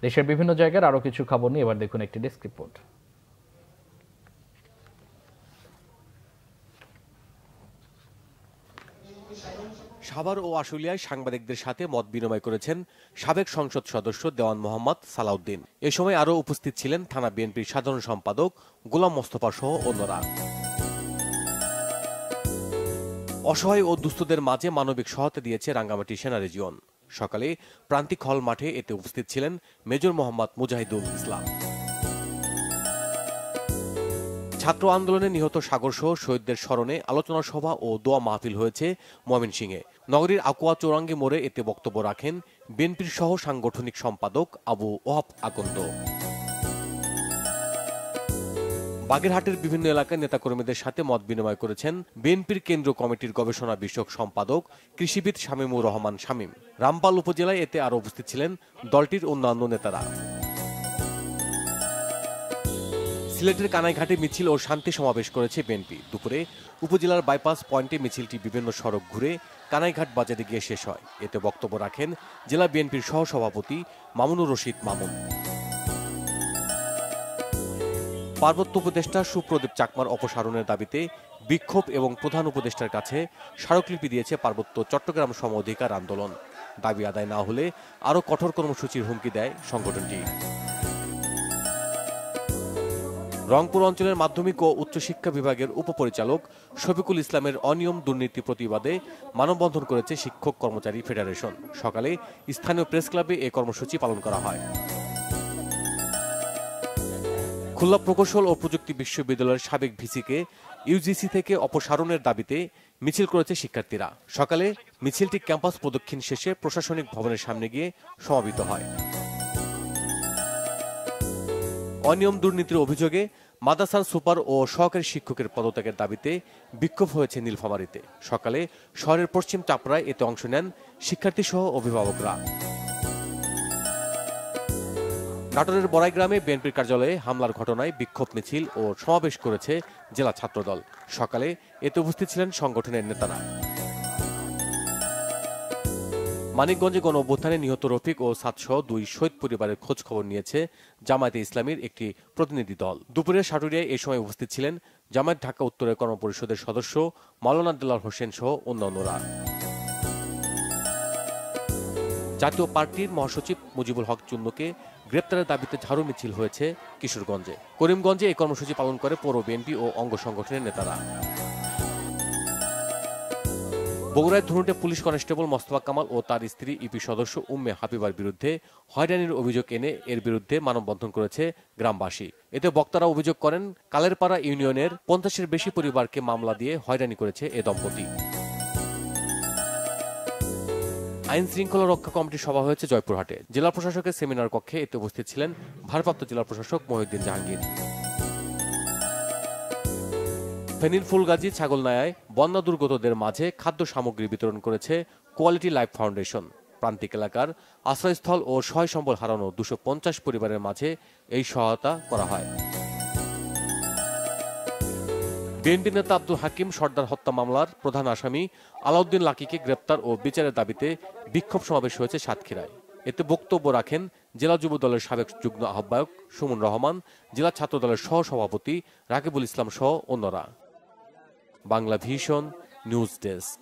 দেশের বিভিন্ন জায়গার আরো কিছু খবর নিয়ে এবার দেখুন একটি ডেস্ক রিপোর্ট। সাভার ও আশুলিয়ায় সাংবাদিকদের সাথে মত বিনিময় করেছেন সাবেক সংসদ সদস্য দেওয়ান মোহাম্মদ সালাউদ্দিন। এ সময় আরও উপস্থিত ছিলেন থানা বিএনপির সাধারণ সম্পাদক গোলাম মোস্তফা সহ অন্যরা। অসহায় ও দুস্থদের মাঝে মানবিক সহায়তা দিয়েছে রাঙ্গামাটি সেনা রেজিয়ন। সকালে প্রান্তিক হল মাঠে এতে উপস্থিত ছিলেন মেজর মোহাম্মদ মুজাহিদুল ইসলাম। ছাত্র আন্দোলনে নিহত সাগর সহ শহীদদের স্মরণে আলোচনা সভা ও দোয়া মাহফিল হয়েছে ময়মনসিংহে। নগরীর আকুয়া চৌরাঙ্গি মোড়ে এতে বক্তব্য রাখেন বিএনপির সহ সাংগঠনিক সম্পাদক আবু ওহাব আকন্দ। বাগেরহাটের বিভিন্ন এলাকায় নেতাকর্মীদের সাথে মত বিনিময় করেছেন বিএনপির কেন্দ্রীয় কমিটির গবেষণা বিষয়ক সম্পাদক কৃষিবিদ শামীমুর রহমান শামীম। রামপাল উপজেলায় এতে আরও উপস্থিত ছিলেন দলটির অন্যান্য নেতারা। সিলেটের কানাইঘাটে মিছিল ও শান্তি সমাবেশ করেছে বিএনপি। দুপুরে উপজেলার বাইপাস পয়েন্টে মিছিলটি বিভিন্ন সড়ক ঘুরে কানাইঘাট বাজারে গিয়ে শেষ হয়। এতে বক্তব্য রাখেন জেলা বিএনপির সহসভাপতি মামুনুর রশিদ মামুন। পার্বত্য উপদেষ্টা সুপ্রদীপ চাকমার অপসারণের দাবিতে বিক্ষোভ এবং প্রধান উপদেষ্টার কাছে স্মারকলিপি দিয়েছে পার্বত্য চট্টগ্রাম সম অধিকার আন্দোলন। দাবি আদায় না হলে আরও কঠোর কর্মসূচির হুমকি দেয় সংগঠনটি। রংপুর অঞ্চলের মাধ্যমিক ও উচ্চশিক্ষা বিভাগের উপপরিচালক শফিকুল ইসলামের অনিয়ম দুর্নীতি প্রতিবাদে মানববন্ধন করেছে শিক্ষক কর্মচারী ফেডারেশন। সকালে স্থানীয় প্রেস ক্লাবে এ কর্মসূচি পালন করা হয়। খুলনা প্রকৌশল ও প্রযুক্তি বিশ্ববিদ্যালয়ের সাবেক ভিসিকে ইউজিসি থেকে অপসারণের দাবিতে মিছিল করেছে শিক্ষার্থীরা। সকালে মিছিলটি ক্যাম্পাস প্রদক্ষিণ শেষে প্রশাসনিক ভবনের সামনে গিয়ে সমাবেত হয়। অনিয়ম দুর্নীতির অভিযোগে মাদ্রাসার সুপার ও সহকারী শিক্ষকের পদত্যাগের দাবিতে বিক্ষোভ হয়েছে নীলফামারীতে। সকালে শহরের পশ্চিম চাপড়ায় এতে অংশ নেন শিক্ষার্থী সহ অভিভাবকরা। নাটোরের বড়াইগ্রামে বিএনপির কার্যালয়ে হামলার ঘটনায় বিক্ষোভ মিছিল ও সমাবেশ করেছে জেলা ছাত্রদল। সকালে এতে উপস্থিত ছিলেন সংগঠনের নেতারা। মানিকগঞ্জে গণ অভ্যুত্থানে নিহত রফিক ও সাতসহ দুই শহীদ পরিবারের খোঁজ খবর নিয়েছে জামায়াতে ইসলামীর একটি প্রতিনিধি দল। দুপুরে সাটুরিয়ায় এই সময় উপস্থিত ছিলেন জামায়াত ঢাকা উত্তরের কর্মপরিষদের সদস্য মাওলানা দেলাওয়ার হোসেন সহ অন্যান্যরা। জাতীয় পার্টির মহাসচিব মুজিবুল হক চুন্নুকে গ্রেপ্তারের দাবিতে ঝাড়ু মিছিল হয়েছে কিশোরগঞ্জে। করিমগঞ্জে এই কর্মসূচি পালন করে পৌর বিএনপি ও অঙ্গ সংগঠনের নেতারা। বগুড়ায় ধুনটে পুলিশ কনস্টেবল মোস্তফা কামাল ও তার স্ত্রী ইপি সদস্য উম্মে হাবিবার বিরুদ্ধে হয়রানির অভিযোগ এনে এর বিরুদ্ধে মানববন্ধন করেছে গ্রামবাসী। এতে বক্তারা অভিযোগ করেন কালেরপাড়া ইউনিয়নের 50-এর বেশি পরিবারকে মামলা দিয়ে হয়রানি করেছে এ দম্পতি। আইন শৃঙ্খলা রক্ষা কমিটির সভা হয়েছে জয়পুরহাটে। জেলা প্রশাসকের সেমিনার কক্ষে এতে উপস্থিত ছিলেন ভারপ্রাপ্ত জেলা প্রশাসক মহিউদ্দিন জাহাঙ্গীর। ফেনীর ফুলগাজী ছাগলনায়ায় বন্যা দুর্গতদের মাঝে খাদ্য সামগ্রী বিতরণ করেছে কোয়ালিটি লাইফ ফাউন্ডেশন। প্রান্তিক এলাকার আশ্রয়স্থল ও সহায় সম্বল হারানো 250 পরিবারের মাঝে এই সহায়তা করা হয়। বিএনপি নেতা আব্দুল হাকিম সর্দার হত্যা মামলার প্রধান আসামি আলাউদ্দিন লাকিকে গ্রেপ্তার ও বিচারের দাবিতে বিক্ষোভ সমাবেশ হয়েছে সাতক্ষীরায়। এতে বক্তব্য রাখেন জেলা যুব দলের সাবেক যুগ্ম আহ্বায়ক সুমন রহমান, জেলা ছাত্র দলের সহ সভাপতি রাকিবুল ইসলাম সহ অন্যরা। Bangla vision news desk.